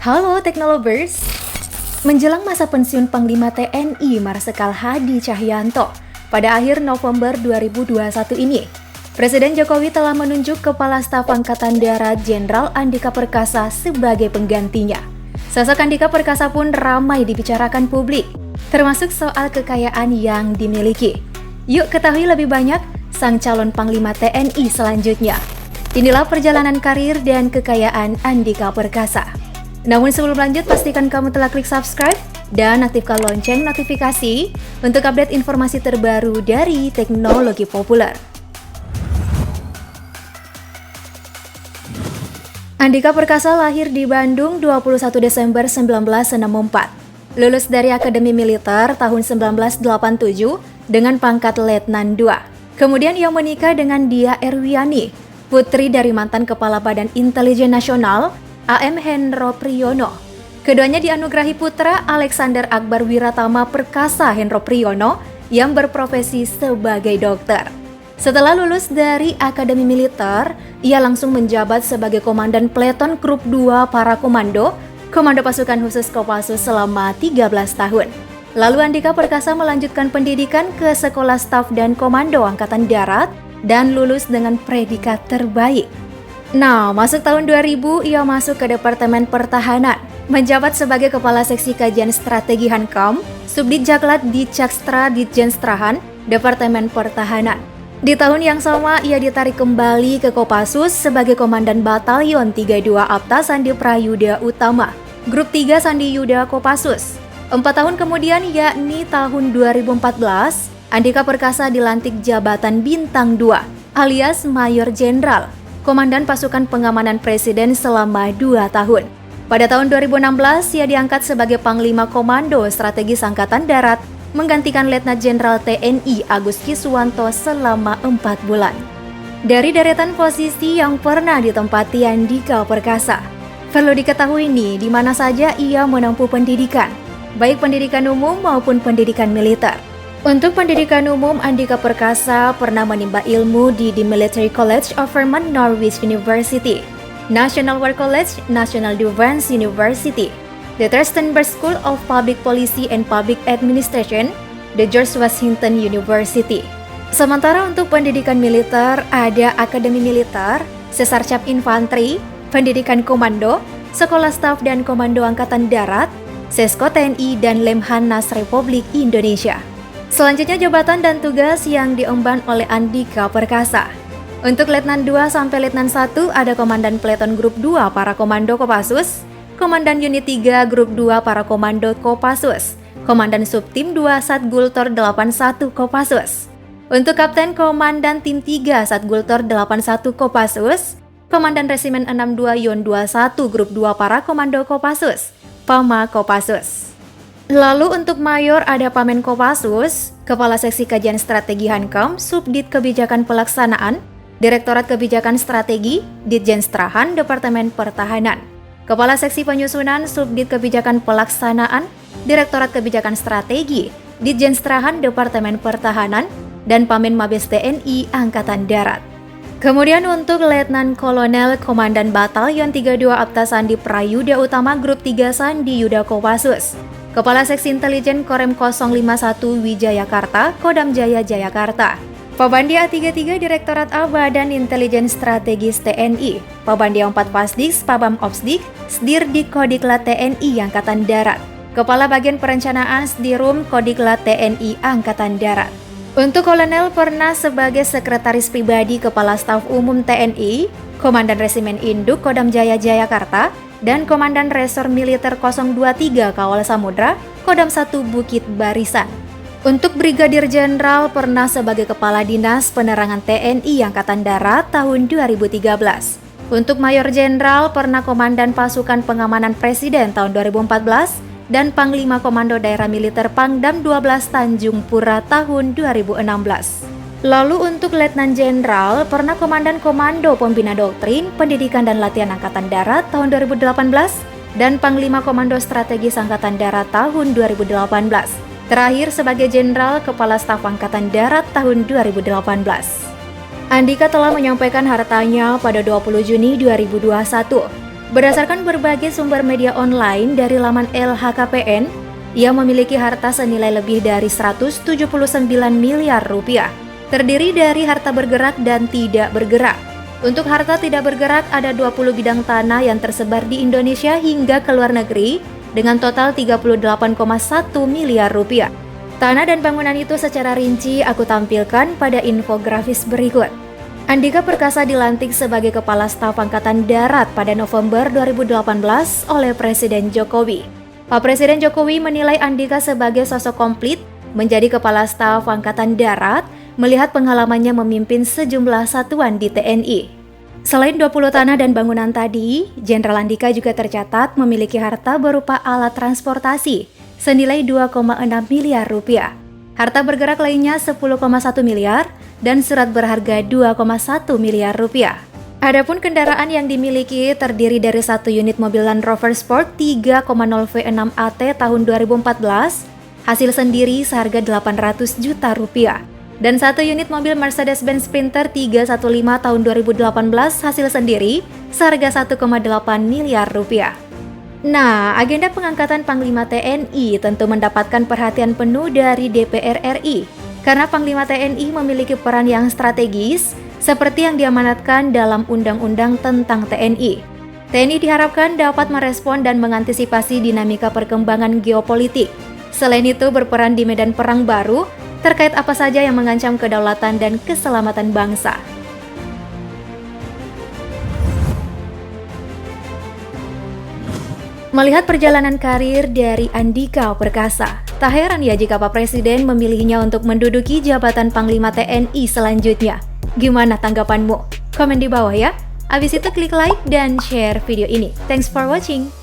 Halo Teknolovers. Menjelang masa pensiun Panglima TNI Marsikal Hadi Cahyanto pada akhir November 2021 ini, Presiden Jokowi telah menunjuk Kepala Staf Angkatan Darat Jenderal Andika Perkasa sebagai penggantinya. Sosok Andika Perkasa pun ramai dibicarakan publik, termasuk soal kekayaan yang dimiliki. Yuk ketahui lebih banyak sang calon Panglima TNI selanjutnya. Inilah perjalanan karir dan kekayaan Andika Perkasa. Namun sebelum lanjut, pastikan kamu telah klik subscribe dan aktifkan lonceng notifikasi untuk update informasi terbaru dari teknologi populer. Andika Perkasa lahir di Bandung 21 Desember 1964. Lulus dari Akademi Militer tahun 1987 dengan pangkat Letnan II. Kemudian ia menikah dengan Dia Erwiani, putri dari mantan Kepala Badan Intelijen Nasional AM Hendro Priyono. Keduanya dianugerahi putra Alexander Akbar Wiratama Perkasa Hendro Priyono yang berprofesi sebagai dokter. Setelah lulus dari Akademi Militer, ia langsung menjabat sebagai Komandan Peleton Grup 2 Para Komando Pasukan Khusus Kopassus selama 13 tahun. Lalu Andika Perkasa melanjutkan pendidikan ke Sekolah Staf dan Komando Angkatan Darat dan lulus dengan predikat terbaik. Nah, masuk tahun 2000, ia masuk ke Departemen Pertahanan, menjabat sebagai Kepala Seksi Kajian Strategi Hankam, Subdit Jaklat Ditjakstra Ditjenstrahan, Departemen Pertahanan. Di tahun yang sama, ia ditarik kembali ke Kopassus sebagai Komandan Batalion 32 Apta Sandi Prayuda Utama, Grup 3 Sandi Yuda Kopassus. 4 tahun kemudian, yakni tahun 2014, Andika Perkasa dilantik jabatan Bintang 2, alias Mayor Jenderal, Komandan Pasukan Pengamanan Presiden selama 2 tahun. Pada tahun 2016, ia diangkat sebagai Panglima Komando Strategis Angkatan Darat, menggantikan Letnan Jenderal TNI Agus Kiswanto selama 4 bulan. Dari deretan posisi yang pernah ditempati Andika Perkasa, perlu diketahui nih di mana saja ia menempuh pendidikan, baik pendidikan umum maupun pendidikan militer. Untuk pendidikan umum, Andika Perkasa pernah menimba ilmu di The Military College of Vermont Norwich University, National War College, National Defense University, the Trachtenberg School of Public Policy and Public Administration, the George Washington University. Sementara untuk pendidikan militer, ada Akademi Militer, Sesarcap Infanteri, Pendidikan Komando, Sekolah Staf dan Komando Angkatan Darat, Sesko TNI, dan Lemhanas Republik Indonesia. Selanjutnya jabatan dan tugas yang diemban oleh Andika Perkasa. Untuk Letnan 2 sampai Letnan 1 ada Komandan Peleton Grup 2 Para Komando Kopassus, Komandan Unit 3 Grup 2 Para Komando Kopassus, Komandan Subtim 2 Satgultor 81 Kopassus. Untuk Kapten Komandan Tim 3 Satgultor 81 Kopassus, Komandan Resimen 62 Yon 21 Grup 2 Para Komando Kopassus, Pama Kopassus. Lalu untuk Mayor ada Pamen Kopassus, Kepala Seksi Kajian Strategi Hankam, Subdit Kebijakan Pelaksanaan, Direktorat Kebijakan Strategi, Ditjenstrahan, Departemen Pertahanan. Kepala Seksi Penyusunan, Subdit Kebijakan Pelaksanaan, Direktorat Kebijakan Strategi, Ditjenstrahan, Departemen Pertahanan, dan Pamen Mabes TNI Angkatan Darat. Kemudian untuk Letnan Kolonel Komandan Batalion 32 Apta Sandi Prayuda Utama Grup 3 Sandi Yuda Kopassus, Kepala Seksi Intelijen Korem 051 Wijayakarta, Kodam Jaya Jayakarta. Pabandi A33 Direktorat A Badan Intelijen Strategis TNI, Pabandi 4 Pasdiks, Pabam Opsdik, Sdirdik Kodiklat TNI Angkatan Darat, Kepala Bagian Perencanaan Sdirum Kodiklat TNI Angkatan Darat. Untuk Kolonel pernah sebagai Sekretaris Pribadi Kepala Staf Umum TNI, Komandan Resimen Induk Kodam Jaya Jayakarta, dan Komandan Resor Militer 023 Kawal Samudra, Kodam 1 Bukit Barisan. Untuk Brigadir Jenderal pernah sebagai Kepala Dinas Penerangan TNI Angkatan Darat tahun 2013. Untuk Mayor Jenderal pernah Komandan Pasukan Pengamanan Presiden tahun 2014 dan Panglima Komando Daerah Militer Pangdam 12 Tanjung Pura tahun 2016. Lalu untuk Letnan Jenderal pernah Komandan Komando Pembina Doktrin, Pendidikan dan Latihan Angkatan Darat tahun 2018 dan Panglima Komando Strategis Angkatan Darat tahun 2018. Terakhir sebagai Jenderal Kepala Staf Angkatan Darat tahun 2018. Andika telah menyampaikan hartanya pada 20 Juni 2021. Berdasarkan berbagai sumber media online dari laman LHKPN, ia memiliki harta senilai lebih dari 179 miliar rupiah. Terdiri dari harta bergerak dan tidak bergerak. Untuk harta tidak bergerak ada 20 bidang tanah yang tersebar di Indonesia hingga ke luar negeri dengan total 38,1 miliar rupiah. Tanah dan bangunan itu secara rinci aku tampilkan pada infografis berikut. Andika Perkasa dilantik sebagai Kepala Staf Angkatan Darat pada November 2018 oleh Presiden Jokowi. Pak Presiden Jokowi menilai Andika sebagai sosok komplit menjadi Kepala Staf Angkatan Darat melihat pengalamannya memimpin sejumlah satuan di TNI. Selain 20 tanah dan bangunan tadi, Jenderal Andika juga tercatat memiliki harta berupa alat transportasi senilai 2,6 miliar rupiah. Harta bergerak lainnya 10,1 miliar dan surat berharga 2,1 miliar rupiah. Adapun kendaraan yang dimiliki terdiri dari 1 unit mobil Land Rover Sport 3,0 V6 AT tahun 2014, hasil sendiri seharga 800 juta rupiah. Dan 1 unit mobil Mercedes-Benz Sprinter 315 tahun 2018 hasil sendiri seharga 1,8 miliar rupiah. Nah, agenda pengangkatan Panglima TNI tentu mendapatkan perhatian penuh dari DPR RI karena Panglima TNI memiliki peran yang strategis seperti yang diamanatkan dalam Undang-Undang tentang TNI. TNI diharapkan dapat merespon dan mengantisipasi dinamika perkembangan geopolitik. Selain itu, berperan di medan perang baru terkait apa saja yang mengancam kedaulatan dan keselamatan bangsa. Melihat perjalanan karir dari Andika Perkasa, tak heran ya jika Pak Presiden memilihnya untuk menduduki jabatan Panglima TNI selanjutnya. Gimana tanggapanmu? Komen di bawah ya. Abis itu klik like dan share video ini. Thanks for watching.